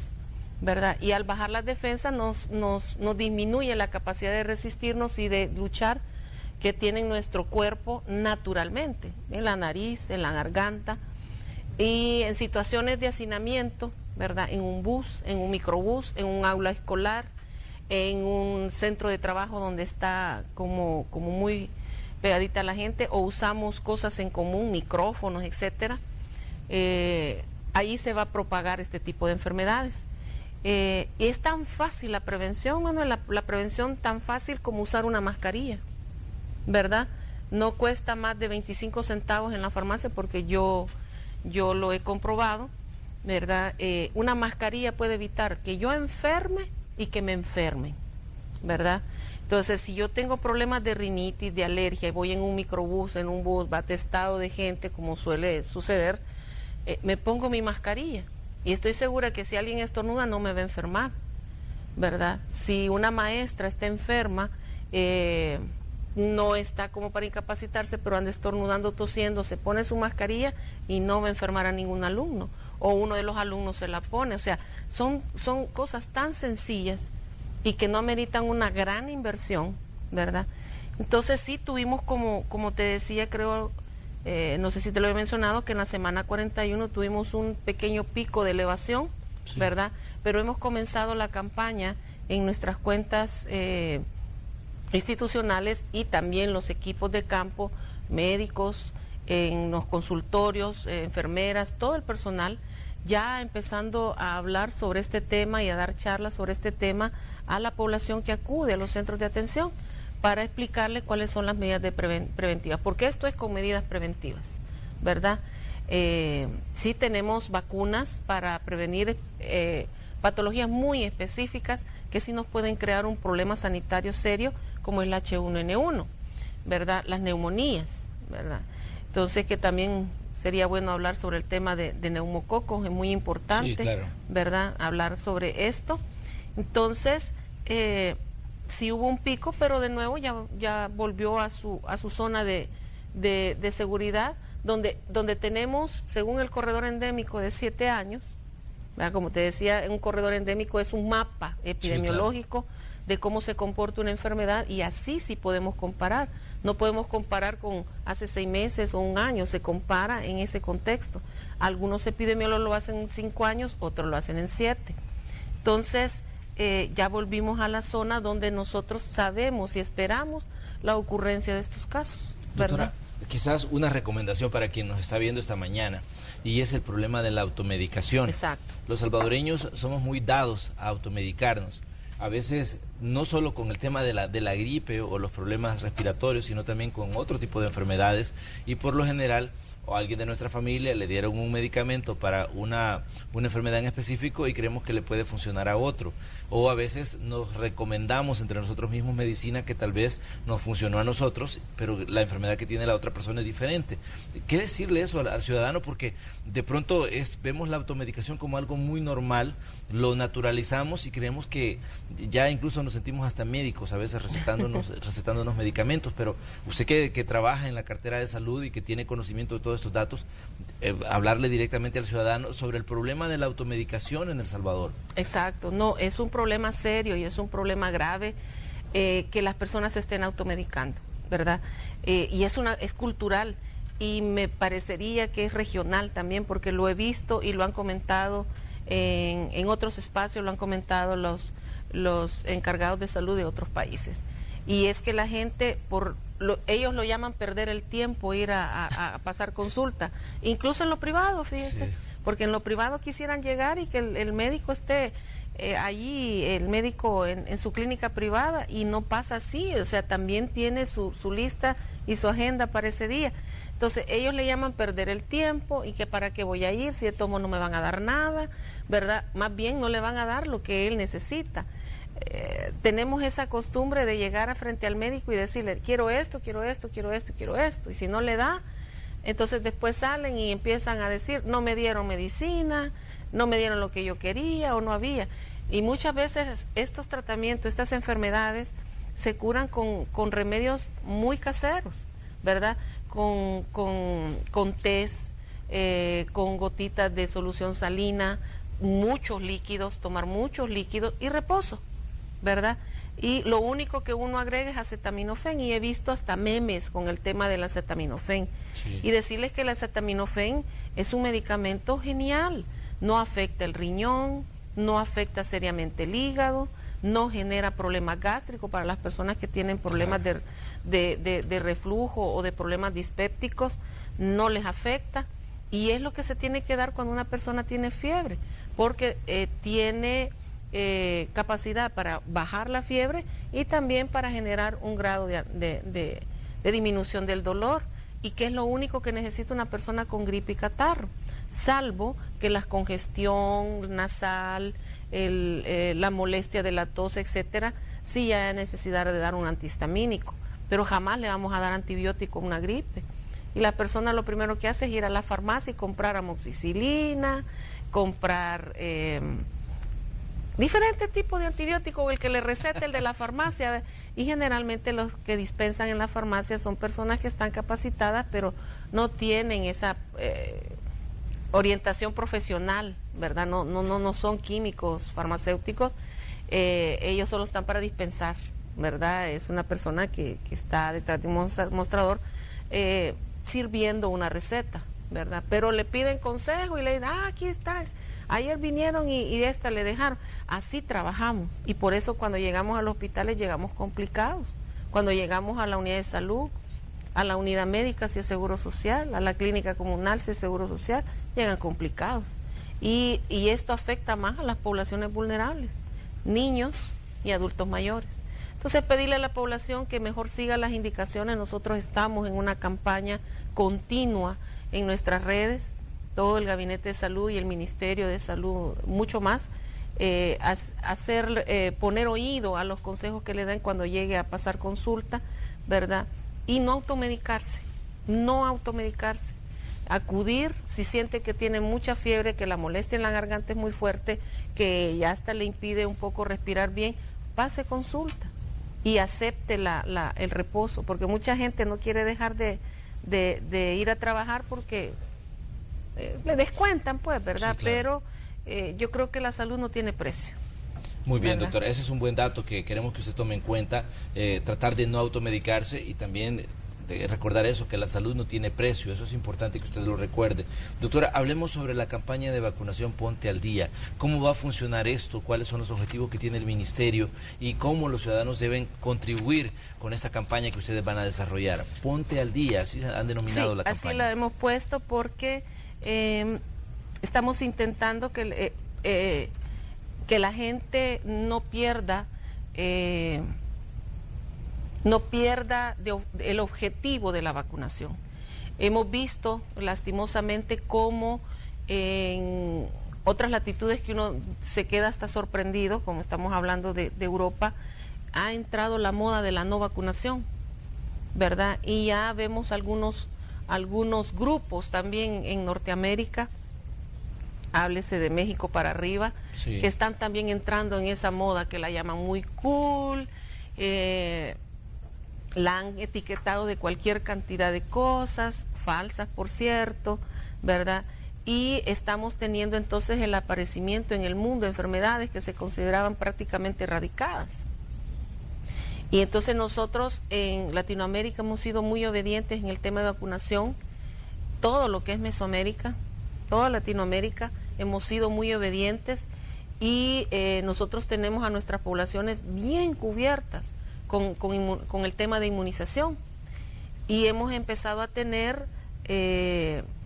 ¿verdad? Y al bajar las defensas nos disminuye la capacidad de resistirnos y de luchar que tiene nuestro cuerpo naturalmente, en la nariz, en la garganta, y en situaciones de hacinamiento, ¿verdad? En un bus, en un microbús, en un aula escolar, en un centro de trabajo donde está como muy pegadita la gente, o usamos cosas en común, micrófonos, etcétera, ahí se va a propagar este tipo de enfermedades. Es tan fácil la prevención, Manuel, la prevención tan fácil como usar una mascarilla, ¿verdad? No cuesta más de 25 centavos en la farmacia, porque yo lo he comprobado, ¿verdad? Una mascarilla puede evitar que yo enferme y que me enfermen, ¿verdad? Entonces, si yo tengo problemas de rinitis, de alergia, y voy en un microbús, en un bus, va atestado de gente, como suele suceder, me pongo mi mascarilla. Y estoy segura que si alguien estornuda no me va a enfermar, ¿verdad? Si una maestra está enferma, no está como para incapacitarse, pero anda estornudando, tosiendo, se pone su mascarilla y no va a enfermar a ningún alumno. O uno de los alumnos se la pone. O sea, son cosas tan sencillas y que no ameritan una gran inversión, ¿verdad? Entonces sí tuvimos, como te decía, creo... no sé si te lo he mencionado, que en la semana 41 tuvimos un pequeño pico de elevación, sí, ¿verdad? Pero hemos comenzado la campaña en nuestras cuentas institucionales, y también los equipos de campo, médicos, en los consultorios, enfermeras, todo el personal, ya empezando a hablar sobre este tema y a dar charlas sobre este tema a la población que acude a los centros de atención, para explicarle cuáles son las medidas preventivas, porque esto es con medidas preventivas, ¿verdad? Sí tenemos vacunas para prevenir patologías muy específicas que sí nos pueden crear un problema sanitario serio, como es la H1N1, ¿verdad? Las neumonías, ¿verdad? Entonces, que también sería bueno hablar sobre el tema de neumococos, es muy importante, sí, claro, ¿verdad? Hablar sobre esto. Entonces, sí hubo un pico, pero de nuevo ya volvió a su zona de seguridad, donde tenemos, según el corredor endémico de 7 años, ¿verdad? Como te decía, un corredor endémico es un mapa epidemiológico, sí, claro, de cómo se comporta una enfermedad, y así sí podemos comparar. No podemos comparar con hace 6 meses o un año, se compara en ese contexto. Algunos epidemiólogos lo hacen en 5 años, otros lo hacen en 7. Entonces, ya volvimos a la zona donde nosotros sabemos y esperamos la ocurrencia de estos casos, ¿verdad? Doctora, quizás una recomendación para quien nos está viendo esta mañana, y es el problema de la automedicación. Exacto. Los salvadoreños somos muy dados a automedicarnos. A veces no solo con el tema de la gripe o los problemas respiratorios, sino también con otro tipo de enfermedades, y por lo general o a alguien de nuestra familia le dieron un medicamento para una enfermedad en específico y creemos que le puede funcionar a otro, o a veces nos recomendamos entre nosotros mismos medicina que tal vez nos funcionó a nosotros, pero la enfermedad que tiene la otra persona es diferente. ¿Qué decirle eso al ciudadano? Porque de pronto vemos la automedicación como algo muy normal, lo naturalizamos y creemos que ya incluso nos sentimos hasta médicos a veces recetándonos medicamentos, pero usted que trabaja en la cartera de salud y que tiene conocimiento de todos estos datos, hablarle directamente al ciudadano sobre el problema de la automedicación en El Salvador. Exacto, no, es un problema serio y es un problema grave que las personas se estén automedicando, ¿verdad? Y es cultural, y me parecería que es regional también, porque lo he visto y lo han comentado en otros espacios, lo han comentado los encargados de salud de otros países. Y es que la gente, ellos lo llaman perder el tiempo, ir a pasar consulta, incluso en lo privado, fíjense, sí, porque en lo privado quisieran llegar y que el médico esté allí, el médico en su clínica privada, y no pasa así, o sea, también tiene su lista y su agenda para ese día. Entonces ellos le llaman perder el tiempo, y que para qué voy a ir si de tomo no me van a dar nada, ¿verdad? Más bien no le van a dar lo que él necesita. Tenemos esa costumbre de llegar frente al médico y decirle, quiero esto, quiero esto, quiero esto, quiero esto, y si no le da, entonces después salen y empiezan a decir, no me dieron medicina, no me dieron lo que yo quería o no había. Y muchas veces estos tratamientos, estas enfermedades se curan con remedios muy caseros, ¿verdad? Con tés, con gotitas de solución salina, muchos líquidos, tomar muchos líquidos y reposo, ¿verdad? Y lo único que uno agrega es acetaminofén, y he visto hasta memes con el tema del acetaminofén. Sí. Y decirles que el acetaminofén es un medicamento genial, no afecta el riñón, no afecta seriamente el hígado, no genera problemas gástricos para las personas que tienen problemas de reflujo o de problemas dispépticos, no les afecta, y es lo que se tiene que dar cuando una persona tiene fiebre, porque tiene capacidad para bajar la fiebre y también para generar un grado de disminución del dolor, y que es lo único que necesita una persona con gripe y catarro, salvo que la congestión nasal, la molestia de la tos, etcétera, sí hay necesidad de dar un antihistamínico, pero jamás le vamos a dar antibiótico a una gripe. Y la persona lo primero que hace es ir a la farmacia y comprar amoxicilina, comprar diferentes tipos de antibióticos, o el que le receta el de la farmacia, y generalmente los que dispensan en la farmacia son personas que están capacitadas, pero no tienen esa orientación profesional, ¿verdad? No son químicos farmacéuticos, ellos solo están para dispensar, ¿verdad? Es una persona que está detrás de un mostrador sirviendo una receta, ¿verdad? Pero le piden consejo y le dicen, aquí está, ayer vinieron y esta le dejaron. Así trabajamos, y por eso cuando llegamos a los hospitales llegamos complicados. Cuando llegamos a la unidad de salud, a la unidad médica si es Seguro Social, a la clínica comunal si es Seguro Social, llegan complicados. Y esto afecta más a las poblaciones vulnerables, niños y adultos mayores. Entonces, pedirle a la población que mejor siga las indicaciones. Nosotros estamos en una campaña continua en nuestras redes, todo el Gabinete de Salud y el Ministerio de Salud, mucho más, poner oído a los consejos que le dan cuando llegue a pasar consulta, ¿verdad? Y no automedicarse, acudir si siente que tiene mucha fiebre, que la molestia en la garganta es muy fuerte, que ya hasta le impide un poco respirar bien, pase consulta y acepte el reposo, porque mucha gente no quiere dejar de ir a trabajar porque le descuentan, pues, ¿verdad? Sí, claro. Pero yo creo que la salud no tiene precio. Muy bien, doctora, ese es un buen dato que queremos que usted tome en cuenta, tratar de no automedicarse y también de recordar eso, que la salud no tiene precio, eso es importante que usted lo recuerde. Doctora, hablemos sobre la campaña de vacunación Ponte al Día. ¿Cómo va a funcionar esto? ¿Cuáles son los objetivos que tiene el ministerio? ¿Y cómo los ciudadanos deben contribuir con esta campaña que ustedes van a desarrollar? Ponte al Día, así han denominado la campaña. Así la hemos puesto porque estamos intentando que la gente no pierda el objetivo de la vacunación. Hemos visto lastimosamente cómo en otras latitudes que uno se queda hasta sorprendido, como estamos hablando de Europa, ha entrado la moda de la no vacunación, ¿verdad? Y ya vemos algunos grupos también en Norteamérica, háblese de México para arriba, sí, que están también entrando en esa moda que la llaman muy cool, la han etiquetado de cualquier cantidad de cosas, falsas por cierto, ¿verdad? Y estamos teniendo entonces el aparecimiento en el mundo de enfermedades que se consideraban prácticamente erradicadas. Y entonces nosotros en Latinoamérica hemos sido muy obedientes en el tema de vacunación, todo lo que es Mesoamérica, toda Latinoamérica, hemos sido muy obedientes y nosotros tenemos a nuestras poblaciones bien cubiertas con el tema de inmunización y hemos empezado a tener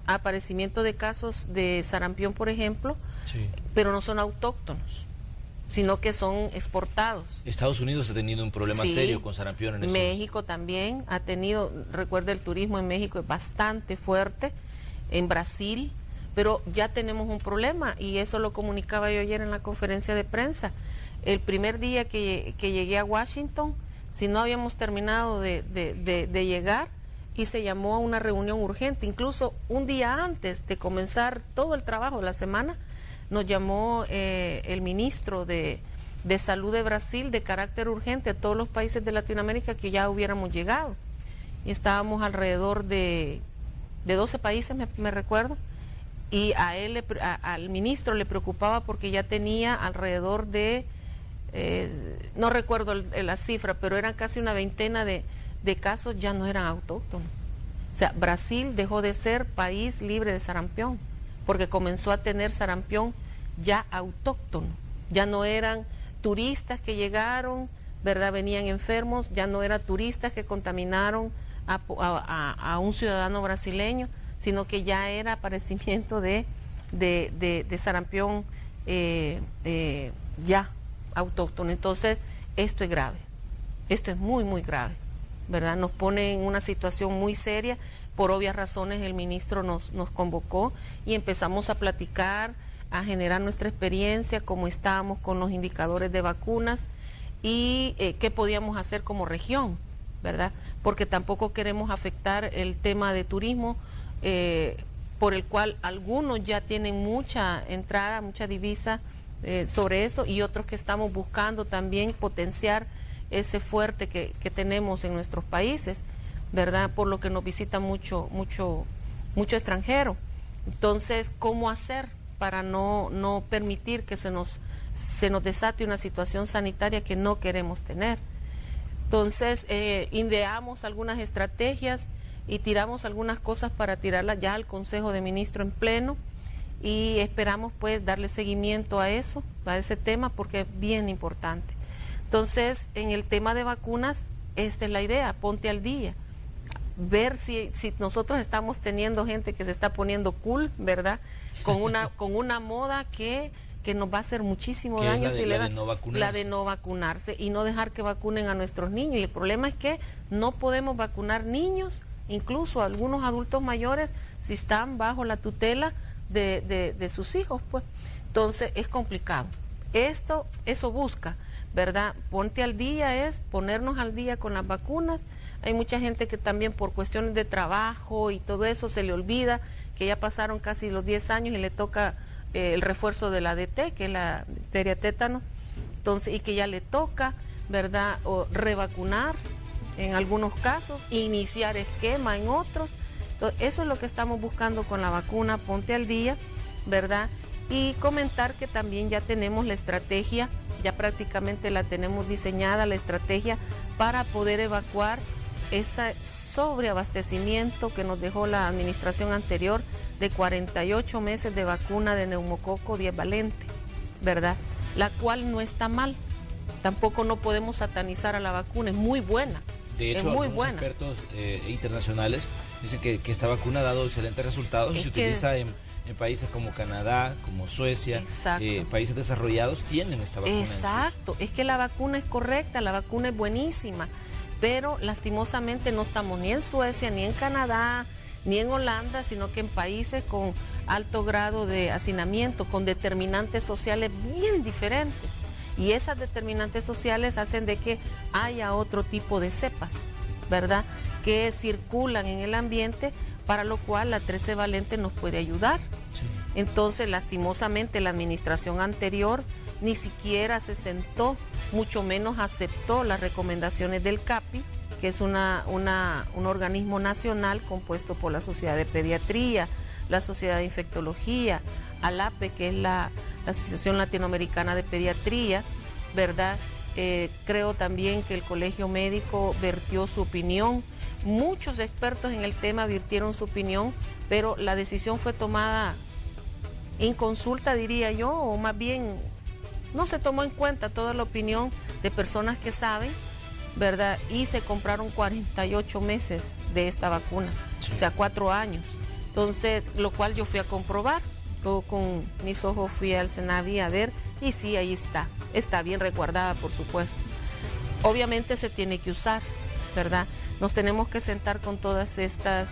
aparecimiento de casos de sarampión, por ejemplo, sí, pero no son autóctonos, sino que son exportados. Estados Unidos ha tenido un problema serio con sarampión en México también ha tenido, recuerda, el turismo en México es bastante fuerte, en Brasil, pero ya tenemos un problema y eso lo comunicaba yo ayer en la conferencia de prensa. El primer día que llegué a Washington, si no habíamos terminado de llegar, y se llamó a una reunión urgente, incluso un día antes de comenzar todo el trabajo de la semana, nos llamó el ministro de Salud de Brasil de carácter urgente a todos los países de Latinoamérica que ya hubiéramos llegado. Y estábamos alrededor de 12 países, me recuerdo, y al ministro le preocupaba porque ya tenía alrededor de, no recuerdo la cifra, pero eran casi una veintena de casos, ya no eran autóctonos. O sea, Brasil dejó de ser país libre de sarampión, porque comenzó a tener sarampión ya autóctono. Ya no eran turistas que llegaron, ¿verdad? Venían enfermos, ya no eran turistas que contaminaron a un ciudadano brasileño, sino que ya era aparecimiento de sarampión ya autóctono. Entonces, esto es grave, esto es muy, muy grave, ¿verdad? Nos pone en una situación muy seria. Por obvias razones el ministro nos convocó y empezamos a platicar, a generar nuestra experiencia, cómo estábamos con los indicadores de vacunas y qué podíamos hacer como región, ¿verdad? Porque tampoco queremos afectar el tema de turismo, por el cual algunos ya tienen mucha entrada, mucha divisa sobre eso, y otros que estamos buscando también potenciar ese fuerte que tenemos en nuestros países, ¿verdad? Por lo que nos visita mucho extranjero. Entonces, ¿cómo hacer para no permitir que se nos desate una situación sanitaria que no queremos tener? Entonces, ideamos algunas estrategias y tiramos algunas cosas para tirarlas ya al Consejo de Ministros en pleno y esperamos pues darle seguimiento a eso, a ese tema, porque es bien importante. Entonces, en el tema de vacunas, esta es la idea, ponte al día. Ver si nosotros estamos teniendo gente que se está poniendo cool, ¿verdad? Con una moda que nos va a hacer muchísimo daño si le da la de no vacunarse y no dejar que vacunen a nuestros niños. Y el problema es que no podemos vacunar niños, incluso algunos adultos mayores, si están bajo la tutela de sus hijos, pues. Entonces es complicado. Eso busca, ¿verdad? Ponte al día es ponernos al día con las vacunas. Hay mucha gente que también por cuestiones de trabajo y todo eso se le olvida que ya pasaron casi los 10 años y le toca el refuerzo de la DT, que es la difteria tétano, entonces, y que ya le toca, ¿verdad? O revacunar en algunos casos, iniciar esquema en otros. Entonces, eso es lo que estamos buscando con la vacuna, ponte al día, ¿verdad? Y comentar que también ya tenemos la estrategia, ya prácticamente la tenemos diseñada, la estrategia para poder evacuar ese sobreabastecimiento que nos dejó la administración anterior de 48 meses de vacuna de neumococo 10 valente, ¿verdad? La cual no está mal. Tampoco no podemos satanizar a la vacuna, es muy buena. De hecho, algunos expertos internacionales dicen que esta vacuna ha dado excelentes resultados y se utiliza en países como Canadá, como Suecia, países desarrollados tienen esta vacuna. Exacto, es que la vacuna es correcta, la vacuna es buenísima, pero lastimosamente no estamos ni en Suecia, ni en Canadá, ni en Holanda, sino que en países con alto grado de hacinamiento, con determinantes sociales bien diferentes. Y esas determinantes sociales hacen de que haya otro tipo de cepas, ¿verdad?, que circulan en el ambiente, para lo cual la 13 valente nos puede ayudar. Sí. Entonces, lastimosamente, la administración anterior ni siquiera se sentó, mucho menos aceptó las recomendaciones del CAPI, que es un organismo nacional compuesto por la Sociedad de Pediatría, la Sociedad de Infectología, ALAPE, que es la Asociación Latinoamericana de Pediatría, ¿verdad? Creo también que el Colegio Médico vertió su opinión. Muchos expertos en el tema virtieron su opinión, pero la decisión fue tomada en consulta, diría yo, o más bien no se tomó en cuenta toda la opinión de personas que saben, ¿verdad? Y se compraron 48 meses de esta vacuna, sí. O sea, 4 años. Entonces, lo cual yo fui a comprobar. Yo con mis ojos fui al Senavi a ver, y sí, ahí está bien resguardada, por supuesto. Obviamente se tiene que usar, ¿verdad? Nos tenemos que sentar con todas estas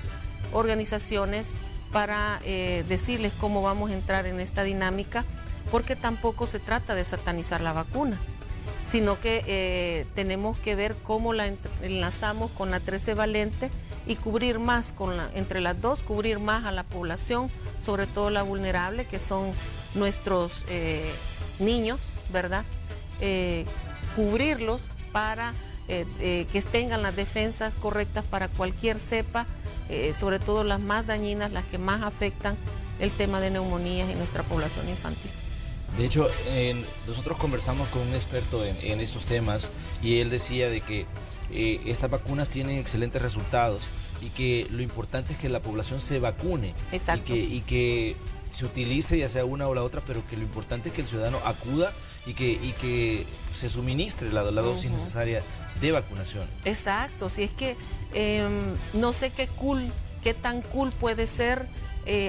organizaciones para decirles cómo vamos a entrar en esta dinámica, porque tampoco se trata de satanizar la vacuna, sino que tenemos que ver cómo la enlazamos con la 13 valente y cubrir más, entre las dos, cubrir más a la población, sobre todo la vulnerable, que son nuestros niños, ¿verdad? Cubrirlos para que tengan las defensas correctas para cualquier cepa, sobre todo las más dañinas, las que más afectan el tema de neumonías en nuestra población infantil. De hecho, nosotros conversamos con un experto en estos temas y él decía de que estas vacunas tienen excelentes resultados y que lo importante es que la población se vacune. Exacto. Y que se utilice ya sea una o la otra, pero que lo importante es que el ciudadano acuda y que se suministre la dosis necesaria de vacunación. Exacto, si es que no sé qué tan cool puede ser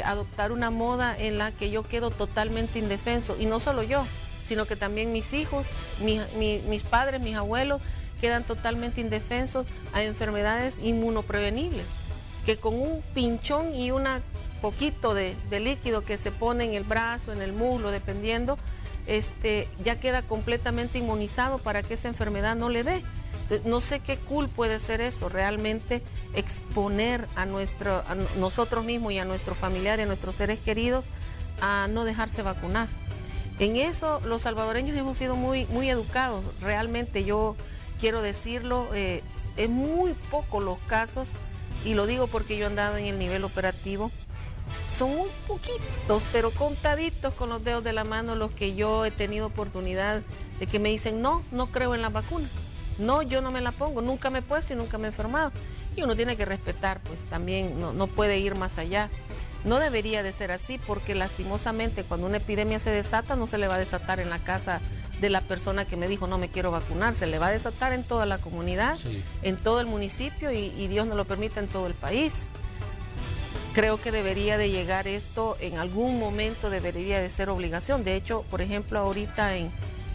adoptar una moda en la que yo quedo totalmente indefenso, y no solo yo, sino que también mis hijos, mis padres, mis abuelos quedan totalmente indefensos a enfermedades inmunoprevenibles, que con un pinchón y un poquito de líquido que se pone en el brazo, en el muslo, dependiendo, ya queda completamente inmunizado para que esa enfermedad no le dé. Entonces, no sé qué cool puede ser eso, realmente exponer a nosotros mismos y a nuestros familiares, a nuestros seres queridos, a no dejarse vacunar. En eso los salvadoreños hemos sido muy, muy educados, realmente yo quiero decirlo, es muy poco los casos, y lo digo porque yo he andado en el nivel operativo. Son muy poquitos, pero contaditos con los dedos de la mano los que yo he tenido oportunidad de que me dicen, no creo en las vacunas, no, yo no me la pongo, nunca me he puesto y nunca me he enfermado. Y uno tiene que respetar, pues también no puede ir más allá. No debería de ser así, porque lastimosamente cuando una epidemia se desata, no se le va a desatar en la casa de la persona que me dijo no me quiero vacunar, se le va a desatar en toda la comunidad, sí, en todo el municipio y Dios nos lo permita en todo el país. Creo que debería de llegar esto, en algún momento debería de ser obligación. De hecho, por ejemplo, ahorita en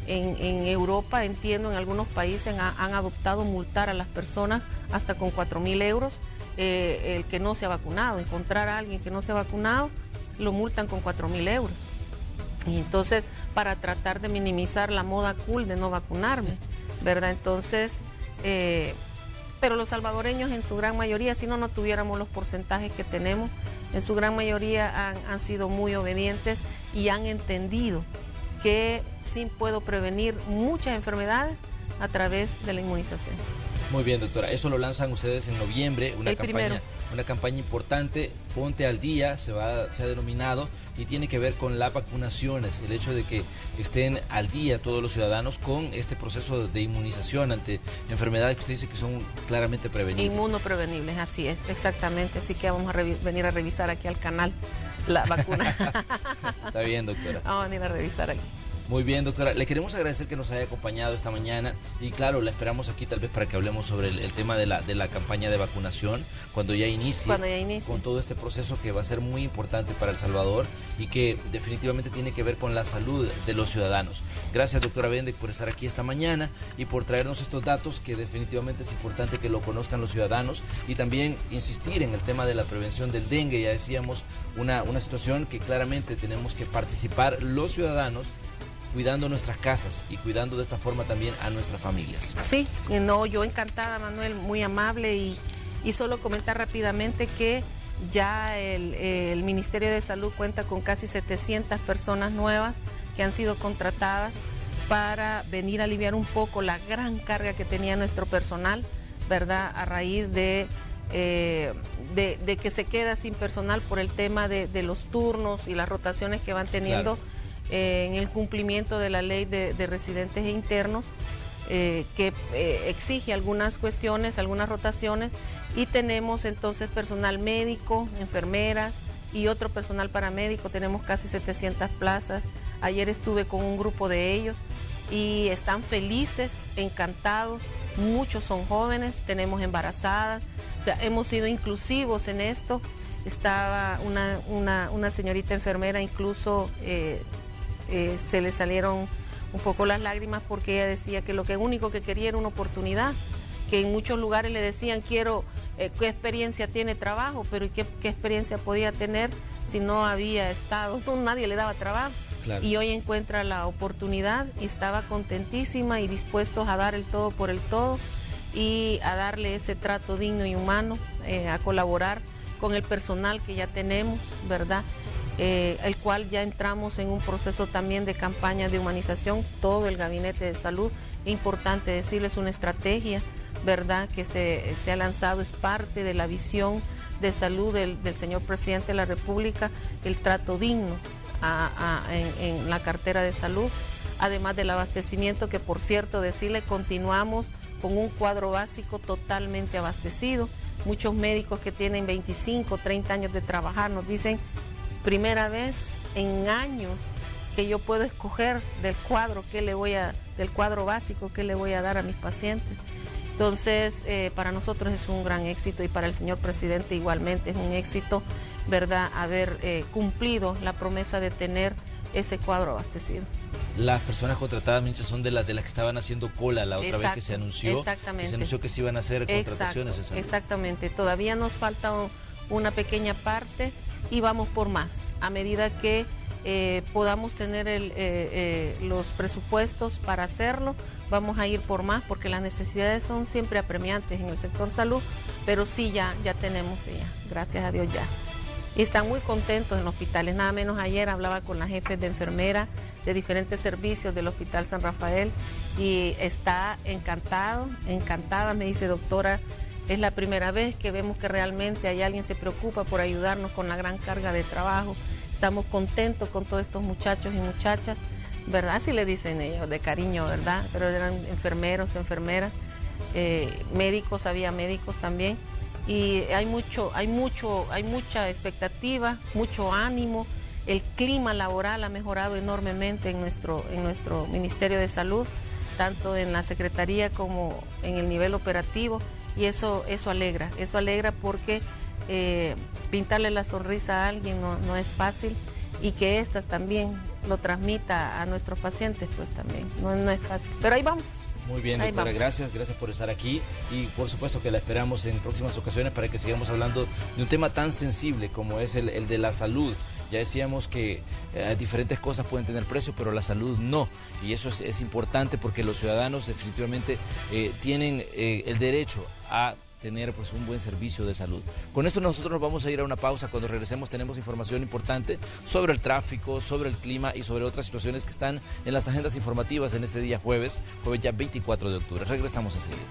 Europa, entiendo, en algunos países han adoptado multar a las personas hasta con 4.000 euros el que no se ha vacunado. Encontrar a alguien que no se ha vacunado, lo multan con 4.000 euros. Y entonces, para tratar de minimizar la moda cool de no vacunarme, ¿verdad? Entonces, pero los salvadoreños en su gran mayoría, si no tuviéramos los porcentajes que tenemos, en su gran mayoría han sido muy obedientes y han entendido que sí puedo prevenir muchas enfermedades a través de la inmunización. Muy bien, doctora. Eso lo lanzan ustedes en noviembre, una campaña importante, Ponte al Día, se ha denominado, y tiene que ver con las vacunaciones, el hecho de que estén al día todos los ciudadanos con este proceso de inmunización ante enfermedades que usted dice que son claramente prevenibles. Inmunoprevenibles, así es, exactamente. Así que vamos a venir a revisar aquí al canal la vacuna. Está bien, doctora. Vamos a venir a revisar aquí. Muy bien, doctora. Le queremos agradecer que nos haya acompañado esta mañana y claro, la esperamos aquí tal vez para que hablemos sobre el tema de la campaña de vacunación cuando ya inicie. Con todo este proceso que va a ser muy importante para El Salvador y que definitivamente tiene que ver con la salud de los ciudadanos. Gracias, doctora Bendick, por estar aquí esta mañana y por traernos estos datos que definitivamente es importante que lo conozcan los ciudadanos y también insistir en el tema de la prevención del dengue. Ya decíamos, una situación que claramente tenemos que participar los ciudadanos cuidando nuestras casas y cuidando de esta forma también a nuestras familias. Sí, yo encantada, Manuel, muy amable y solo comentar rápidamente que ya el Ministerio de Salud cuenta con casi 700 personas nuevas que han sido contratadas para venir a aliviar un poco la gran carga que tenía nuestro personal, ¿verdad? A raíz de que se queda sin personal por el tema de los turnos y las rotaciones que van teniendo. Claro. En el cumplimiento de la ley de residentes e internos, que exige algunas cuestiones, algunas rotaciones, y tenemos entonces personal médico, enfermeras y otro personal paramédico, tenemos casi 700 plazas. Ayer estuve con un grupo de ellos y están felices, encantados, muchos son jóvenes, tenemos embarazadas, o sea, hemos sido inclusivos en esto. Estaba una señorita enfermera, incluso se le salieron un poco las lágrimas porque ella decía que lo único que quería era una oportunidad, que en muchos lugares le decían qué experiencia tiene trabajo, pero ¿qué experiencia podía tener si no había estado? Nadie le daba trabajo. Claro. Y hoy encuentra la oportunidad y estaba contentísima y dispuestos a dar el todo por el todo y a darle ese trato digno y humano, a colaborar con el personal que ya tenemos, ¿verdad? El cual ya entramos en un proceso también de campaña de humanización, todo el gabinete de salud. Es importante decirles, una estrategia, ¿verdad?, que se ha lanzado, es parte de la visión de salud del señor presidente de la República, el trato digno en la cartera de salud, además del abastecimiento, que por cierto decirle, continuamos con un cuadro básico totalmente abastecido. Muchos médicos que tienen 25, 30 años de trabajar nos dicen, primera vez en años que yo puedo escoger del cuadro del cuadro básico que le voy a dar a mis pacientes. Entonces, para nosotros es un gran éxito y para el señor presidente igualmente es un éxito, ¿verdad?, haber cumplido la promesa de tener ese cuadro abastecido. Las personas contratadas, Mincha, son de las que estaban haciendo cola la otra vez que se anunció. Exactamente. Que se anunció que se iban a hacer contrataciones. Exactamente. Todavía nos falta una pequeña parte y vamos por más. A medida que podamos tener los presupuestos para hacerlo, vamos a ir por más, porque las necesidades son siempre apremiantes en el sector salud, pero sí ya tenemos, gracias a Dios ya. Y están muy contentos en los hospitales, nada menos ayer hablaba con las jefes de enfermera de diferentes servicios del Hospital San Rafael y está encantada, me dice, doctora, es la primera vez que vemos que realmente hay alguien que se preocupa por ayudarnos con la gran carga de trabajo. Estamos contentos con todos estos muchachos y muchachas, ¿verdad? Así le dicen ellos, de cariño, ¿verdad? Pero eran enfermeros, enfermeras, médicos, había médicos también. Y hay mucha expectativa, mucho ánimo. El clima laboral ha mejorado enormemente en nuestro Ministerio de Salud, tanto en la Secretaría como en el nivel operativo. Y eso alegra porque pintarle la sonrisa a alguien no es fácil, y que estas también lo transmita a nuestros pacientes, pues también no es fácil. Pero ahí vamos. Muy bien, doctora, gracias por estar aquí y por supuesto que la esperamos en próximas ocasiones para que sigamos hablando de un tema tan sensible como es el de la salud Ya decíamos que diferentes cosas pueden tener precio, pero la salud no. Y eso es importante porque los ciudadanos definitivamente tienen el derecho a tener pues un buen servicio de salud. Con esto nosotros nos vamos a ir a una pausa. Cuando regresemos tenemos información importante sobre el tráfico, sobre el clima y sobre otras situaciones que están en las agendas informativas en este día jueves ya 24 de octubre. Regresamos enseguida.